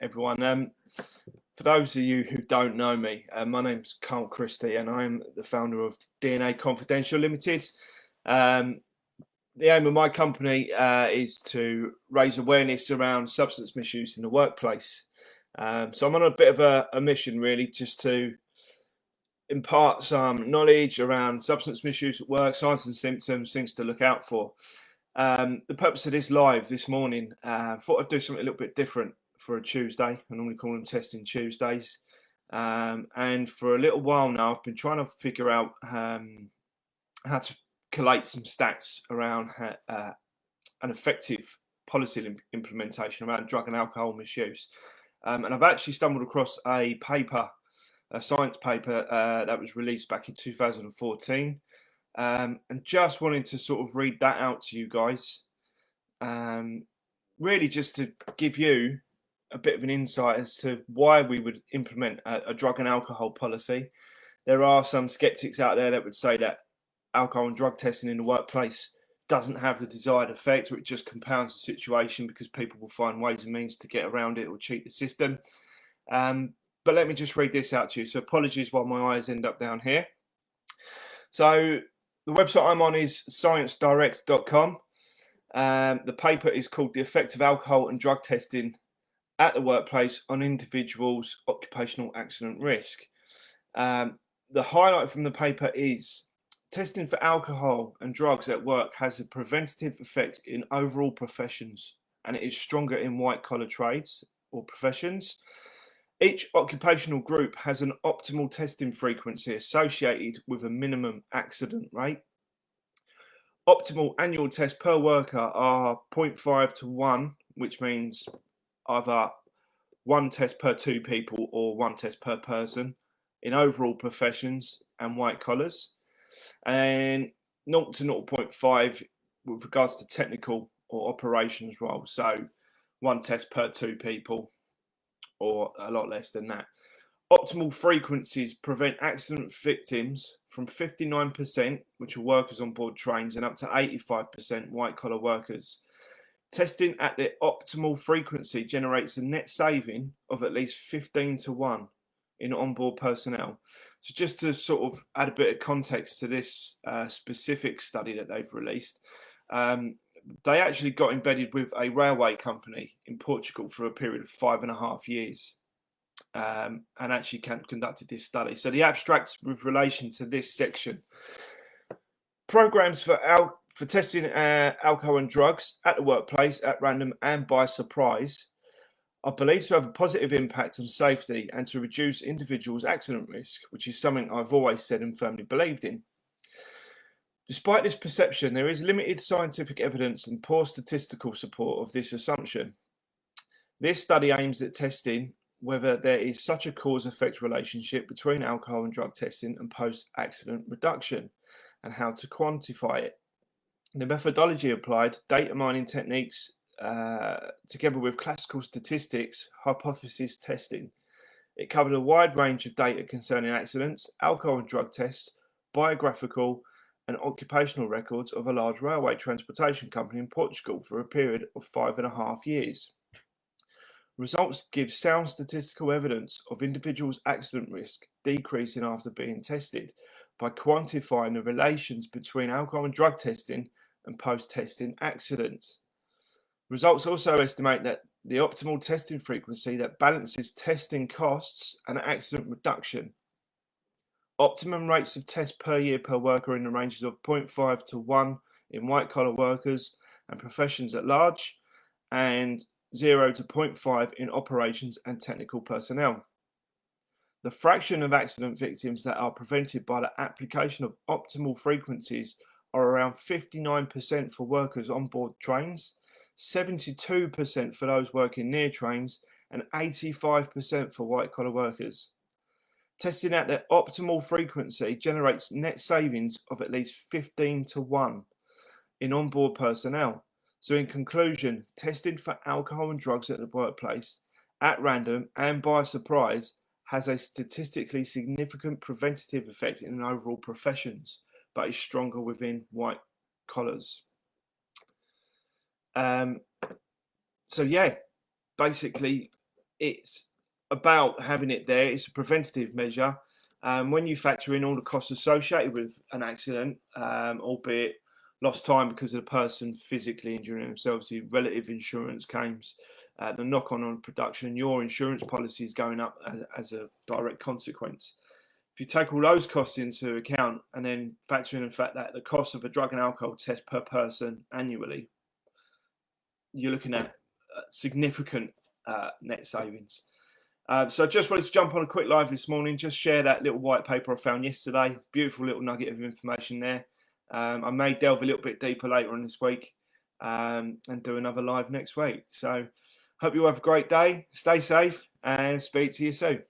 everyone. For those of you who don't know me, my name's Carl Christie and I'm the founder of DNA Confidential Limited. The aim of my company is to raise awareness around substance misuse in the workplace. So I'm on a bit of a mission really, just to impart some knowledge around substance misuse at work, signs and symptoms, things to look out for. The purpose of this live this morning, thought I'd do something a little bit different for a Tuesday. I normally call them testing Tuesdays. And for a little while now, I've been trying to figure out how to collate some stats around an effective policy implementation around drug and alcohol misuse. And I've actually stumbled across a paper, a science paper that was released back in 2014. And just wanting to sort of read that out to you guys, really just to give you a bit of an insight as to why we would implement a drug and alcohol policy. There are some skeptics out there that would say that alcohol and drug testing in the workplace doesn't have the desired effect, or it just compounds the situation because people will find ways and means to get around it or cheat the system. But let me just read this out to you. So apologies while my eyes end up down here. So the website I'm on is sciencedirect.com. The paper is called The Effect of Alcohol and Drug Testing at the Workplace on Individuals' Occupational Accident Risk. The highlight from the paper is testing for alcohol and drugs at work has a preventative effect in overall professions, and it is stronger in white-collar trades or professions. Each occupational group has an optimal testing frequency associated with a minimum accident rate. Optimal annual tests per worker are 0.5 to 1, which means either one test per two people or one test per person in overall professions and white collars, and 0 to 0.5 with regards to technical or operations roles. So one test per two people or a lot less than that. Optimal frequencies prevent accident victims from 59%, which are workers on board trains, and up to 85% white-collar workers. Testing at the optimal frequency generates a net saving of at least 15 to 1 in onboard personnel. So just to sort of add a bit of context to this specific study that they've released, they actually got embedded with a railway company in Portugal for a period of 5.5 years. And actually conducted this study. So the abstract with relation to this section: programs for testing alcohol and drugs at the workplace at random and by surprise are believed to have a positive impact on safety and to reduce individuals' accident risk, which is something I've always said and firmly believed in. Despite this perception, there is limited scientific evidence and poor statistical support of this assumption. This study aims at testing whether there is such a cause-effect relationship between alcohol and drug testing and post-accident reduction, and how to quantify it. The methodology applied data mining techniques together with classical statistics, hypothesis testing. It covered a wide range of data concerning accidents, alcohol and drug tests, biographical and occupational records of a large railway transportation company in Portugal for a period of 5.5 years. Results give sound statistical evidence of individuals' accident risk decreasing after being tested by quantifying the relations between alcohol and drug testing and post-testing accidents. Results also estimate that the optimal testing frequency that balances testing costs and accident reduction. Optimum rates of tests per year per worker in the ranges of 0.5 to 1 in white-collar workers and professions at large, and 0 to 0.5 in operations and technical personnel. The fraction of accident victims that are prevented by the application of optimal frequencies are around 59% for workers on board trains, 72% for those working near trains, and 85% for white-collar workers. Testing at the optimal frequency generates net savings of at least 15 to 1 in onboard personnel. So in conclusion, testing for alcohol and drugs at the workplace at random and by surprise has a statistically significant preventative effect in overall professions, but is stronger within white collars. So yeah, basically it's about having it there. It's a preventative measure. When you factor in all the costs associated with an accident, albeit lost time because of the person physically injuring themselves, the relative insurance claims, the knock-on production, your insurance policy is going up as a direct consequence. If you take all those costs into account and then factor in the fact that the cost of a drug and alcohol test per person annually, you're looking at significant net savings. So I just wanted to jump on a quick live this morning, just share that little white paper I found yesterday. Beautiful little nugget of information there. I may delve a little bit deeper later on this week and do another live next week. So hope you have a great day. Stay safe and speak to you soon.